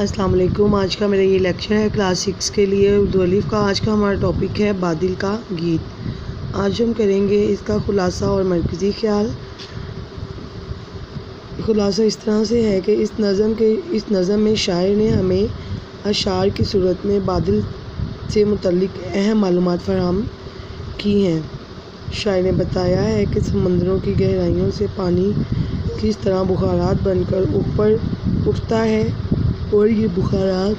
السلام علیکم۔ آج کا میرا یہ لیکچر ہے کلاس 6 کے لیے اردو الف کا۔ آج کا ہمارا ٹاپک ہے بادل کا گیت۔ آج ہم کریں گے اس کا خلاصہ اور مرکزی خیال۔ خلاصہ اس طرح سے ہے کہ اس نظم میں شاعر نے ہمیں اشعار کی صورت میں بادل سے متعلق اہم معلومات فراہم کی ہیں۔ شاعر نے بتایا ہے کہ سمندروں کی گہرائیوں سے پانی کس طرح بخارات بن کر اوپر اٹھتا ہے اور یہ بخارات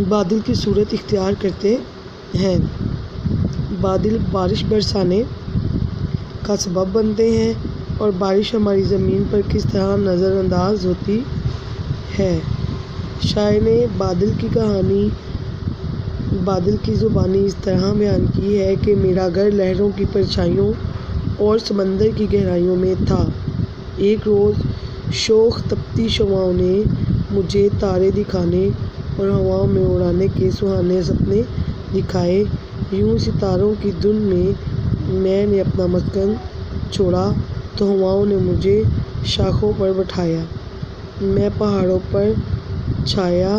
بادل کی صورت اختیار کرتے ہیں۔ بادل بارش برسانے کا سبب بنتے ہیں اور بارش ہماری زمین پر کس طرح نظر انداز ہوتی ہے۔ شاعر نے بادل کی کہانی بادل کی زبانی اس طرح بیان کی ہے کہ میرا گھر لہروں کی پرچھائیوں اور سمندر کی گہرائیوں میں تھا۔ ایک روز شوخ تپتی شعاعوں نے مجھے تارے دکھانے اور ہواؤں میں اڑانے کے سہانے سپنے دکھائے۔ یوں ستاروں کی دھن میں نے اپنا مسکن چھوڑا تو ہواؤں نے مجھے شاخوں پر بٹھایا۔ میں پہاڑوں پر چھایا،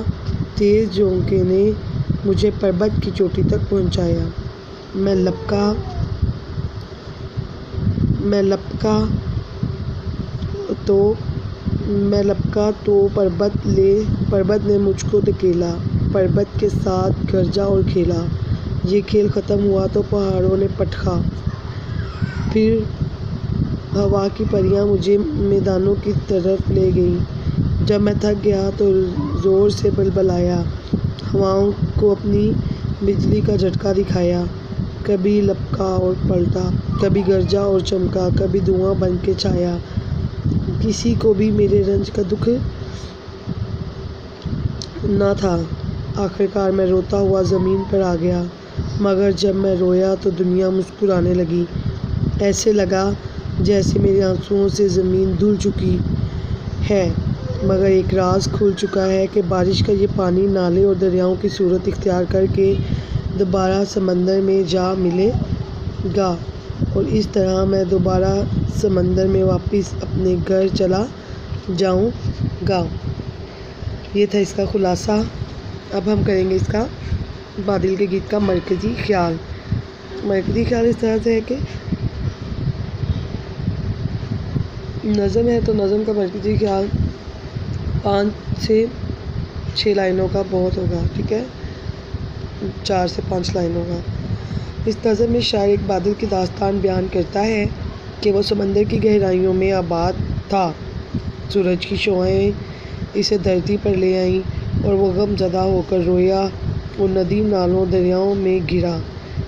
تیز جھونکے نے مجھے پربت کی چوٹی تک پہنچایا۔ میں لپکا تو پربت نے مجھ کو دھکیلا، پربت کے ساتھ گرجا اور کھیلا۔ یہ کھیل ختم ہوا تو پہاڑوں نے پٹ کھا، پھر ہوا کی پریاں مجھے میدانوں کی طرف لے گئیں۔ جب میں تھک گیا تو زور سے بلبلایا، ہواؤں کو اپنی بجلی کا جھٹکا دکھایا۔ کبھی لپکا اور پلٹا، کبھی گرجا اور چمکا، کبھی دھواں بن کے چھایا۔ کسی کو بھی میرے رنج کا دکھ نہ تھا۔ آخرکار میں روتا ہوا زمین پر آ گیا، مگر جب میں رویا تو دنیا مسکرانے لگی۔ ایسے لگا جیسے میرے آنسوؤں سے زمین دھل چکی ہے، مگر ایک راز کھل چکا ہے کہ بارش کا یہ پانی نالے اور دریاؤں کی صورت اختیار کر کے دوبارہ سمندر میں جا ملے گا اور اس طرح میں دوبارہ سمندر میں واپس اپنے گھر چلا جاؤں گا۔ یہ تھا اس کا خلاصہ۔ اب ہم کریں گے اس کا بادل کے گیت کا مرکزی خیال۔ مرکزی خیال اس طرح سے ہے کہ نظم ہے تو نظم کا مرکزی خیال 5 سے 6 لائنوں کا بہت ہوگا، ٹھیک ہے، 4 سے 5 لائنوں کا۔ اس نظم میں شاعر ایک بادل کی داستان بیان کرتا ہے کہ وہ سمندر کی گہرائیوں میں آباد تھا۔ سورج کی شعاعیں اسے دھرتی پر لے آئیں اور وہ غم زدہ ہو کر رویا اور ندی نالوں دریاؤں میں گھرا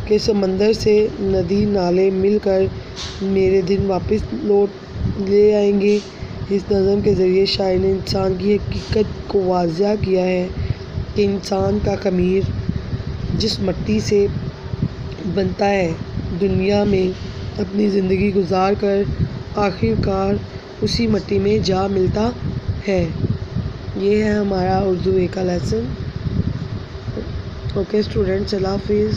کہ سمندر سے ندی نالے مل کر میرے دن واپس لوٹ لے آئیں گے۔ اس نظم کے ذریعے شاعر نے انسان کی حقیقت کو واضح کیا ہے کہ انسان کا خمیر جس مٹی سے بنتا ہے، دنیا میں اپنی زندگی گزار کر آخرکار اسی مٹی میں جا ملتا ہے۔ یہ ہے ہمارا اردو کا لیسن۔ اوکے اسٹوڈنٹس، اللہ حافظ۔